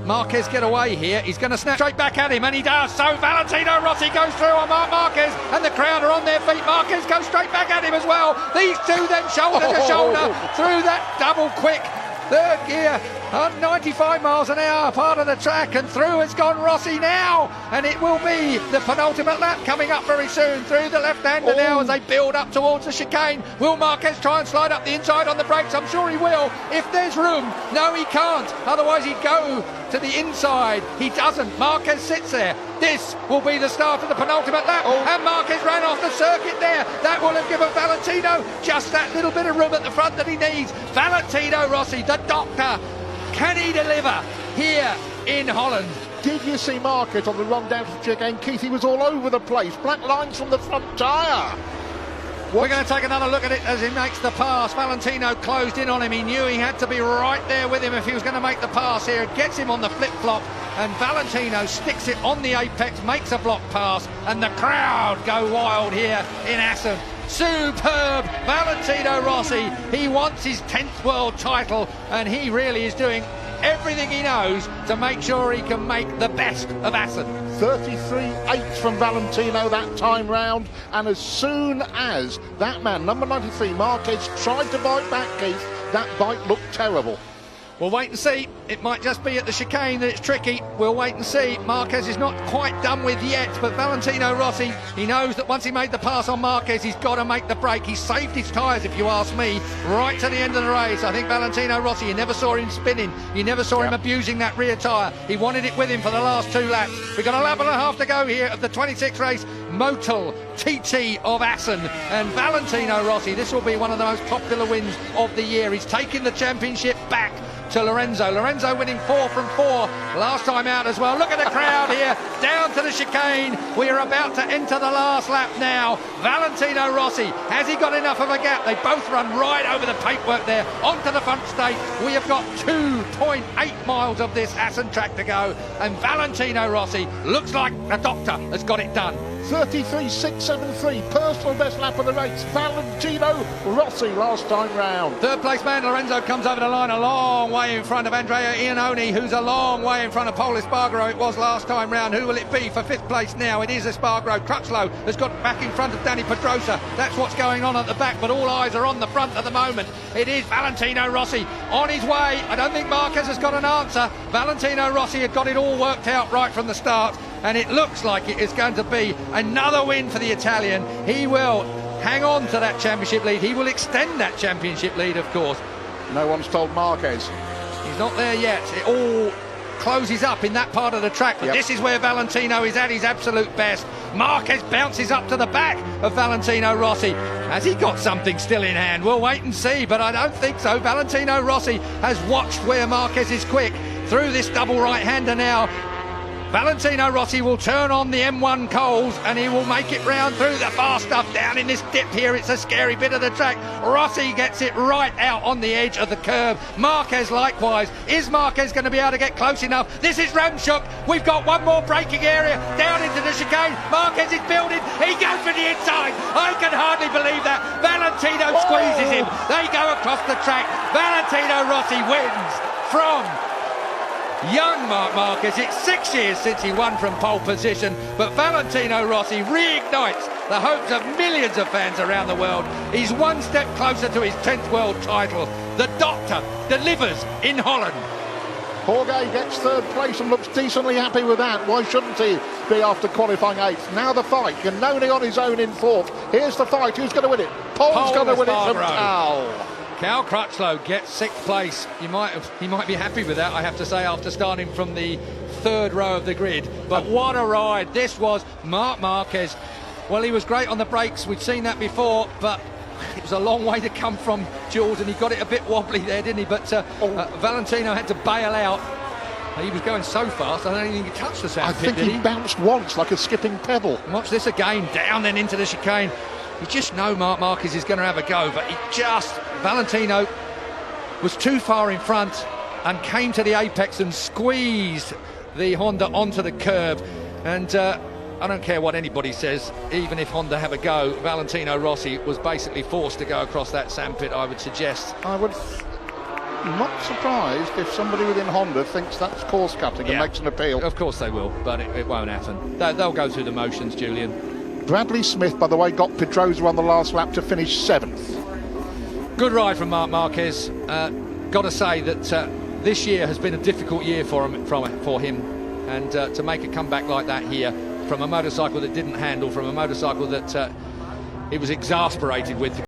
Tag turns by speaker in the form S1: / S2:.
S1: Marquez get away here? He's going to snap straight back at him, and he does. So Valentino Rossi goes through on Marquez, and the crowd are on their feet. Marquez goes straight back at him as well. These two then shoulder to shoulder through that double quick third gear, 95 miles an hour, part of the track, and through has gone Rossi now, and it will be the penultimate lap coming up very soon through the left-hander now as they build up towards the chicane. Will Marquez try and slide up the inside on the brakes? I'm sure he will, if there's room. No, he can't, otherwise he'd go to the inside. He doesn't. Marquez sits there. This will be the start of the penultimate lap, and Marquez ran off the circuit there. That will have given Valentino just that little bit of room at the front that he needs. Valentino Rossi, the doctor, can he deliver here in Holland?
S2: Did you see Marquez on the run down to the chicane? Keith, he was all over the place. Black lines from the front tyre.
S1: We're going to take another look at it as he makes the pass. Valentino closed in on him. He knew he had to be right there with him if he was going to make the pass here. It gets him on the flip-flop, and Valentino sticks it on the apex, makes a block pass, and the crowd go wild here in Assen. Superb Valentino Rossi. He wants his 10th world title, and he really is doing everything he knows to make sure he can make the best of Assen.
S2: 33.8 from Valentino that time round, and as soon as that man, number 93, Marquez, tried to bite back, Keith, that bite looked terrible.
S1: We'll wait and see. It might just be at the chicane that it's tricky. We'll wait and see. Marquez is not quite done with yet, but Valentino Rossi, he knows that once he made the pass on Marquez, he's got to make the break. He saved his tyres, if you ask me, right to the end of the race. I think Valentino Rossi, you never saw him spinning. You never saw him abusing that rear tyre. He wanted it with him for the last 2 laps. We've got a lap and a half to go here of the 26th race, Moto TT of Assen. And Valentino Rossi, this will be one of the most popular wins of the year. He's taking the championship back to Lorenzo. Lorenzo winning 4 from 4 last time out as well. Look at the crowd here, down to the chicane. We are about to enter the last lap now. Valentino Rossi, has he got enough of a gap? They both run right over the paintwork there, onto the front straight. We have got 2.8 miles of this Assen track to go, and Valentino Rossi looks like a doctor has got it done.
S2: 33.673, personal best lap of the race. Valentino Rossi last time round.
S1: Third place man Lorenzo comes over the line a long way in front of Andrea Iannone, who's a long way in front of Paul Espargaro. It was last time round. Who will it be for 5th place now? It is Espargaro. Crutchlow has got back in front of Danny Pedrosa. That's what's going on at the back, but all eyes are on the front at the moment. It is Valentino Rossi on his way. I don't think Marquez has got an answer. Valentino Rossi had got it all worked out right from the start, and it looks like it is going to be another win for the Italian. He will hang on to that championship lead. He will extend that championship lead, of course.
S2: No one's told Marquez.
S1: He's not there yet. It all closes up in that part of the track, but this is where Valentino is at his absolute best. Marquez bounces up to the back of Valentino Rossi. Has he got something still in hand? We'll wait and see, but I don't think so. Valentino Rossi has watched where Marquez is quick through this double right-hander now. Valentino Rossi will turn on the M1 coals, and he will make it round through the fast stuff down in this dip here. It's a scary bit of the track. Rossi gets it right out on the edge of the curve. Marquez likewise. Is Marquez going to be able to get close enough? This is Ramshook. We've got one more braking area down into the chicane. Marquez is building. He goes for the inside. I can hardly believe that. Valentino squeezes him. They go across the track. Valentino Rossi wins from young Marc Marquez. It's 6 years since he won from pole position, but Valentino Rossi reignites the hopes of millions of fans around the world. He's one step closer to his 10th world title. The doctor delivers in Holland.
S2: Jorge gets 3rd place and looks decently happy with that. Why shouldn't he be after qualifying 8th? Now the fight. Iannone on his own in 4th. Here's the fight. Who's going to win it? Paul's going to win it from Cal.
S1: Cal Crutchlow gets 6th place. He might be happy with that, I have to say, after starting from the 3rd row of the grid. But what a ride this was. Marc Marquez, well, he was great on the brakes. We've seen that before, but it was a long way to come from Jules, and he got it a bit wobbly there, didn't he? But Valentino had to bail out. He was going so fast, I don't think he touched the sand pit, did he?
S2: I think he bounced once like a skipping pebble.
S1: Watch this again, down then into the chicane. You just know Marc Marquez is going to have a go, but Valentino was too far in front and came to the apex and squeezed the Honda onto the curb. And I don't care what anybody says, even if Honda have a go, Valentino Rossi was basically forced to go across that sandpit, I would suggest.
S2: Not surprised if somebody within Honda thinks that's course cutting and makes an appeal.
S1: Of course they will, but it won't happen. They'll go through the motions, Julian.
S2: Bradley Smith, by the way, got Pedrosa on the last lap to finish 7th.
S1: Good ride from Marc Marquez. Got to say that this year has been a difficult year for him, and to make a comeback like that here from a motorcycle that didn't handle, from a motorcycle that he was exasperated with.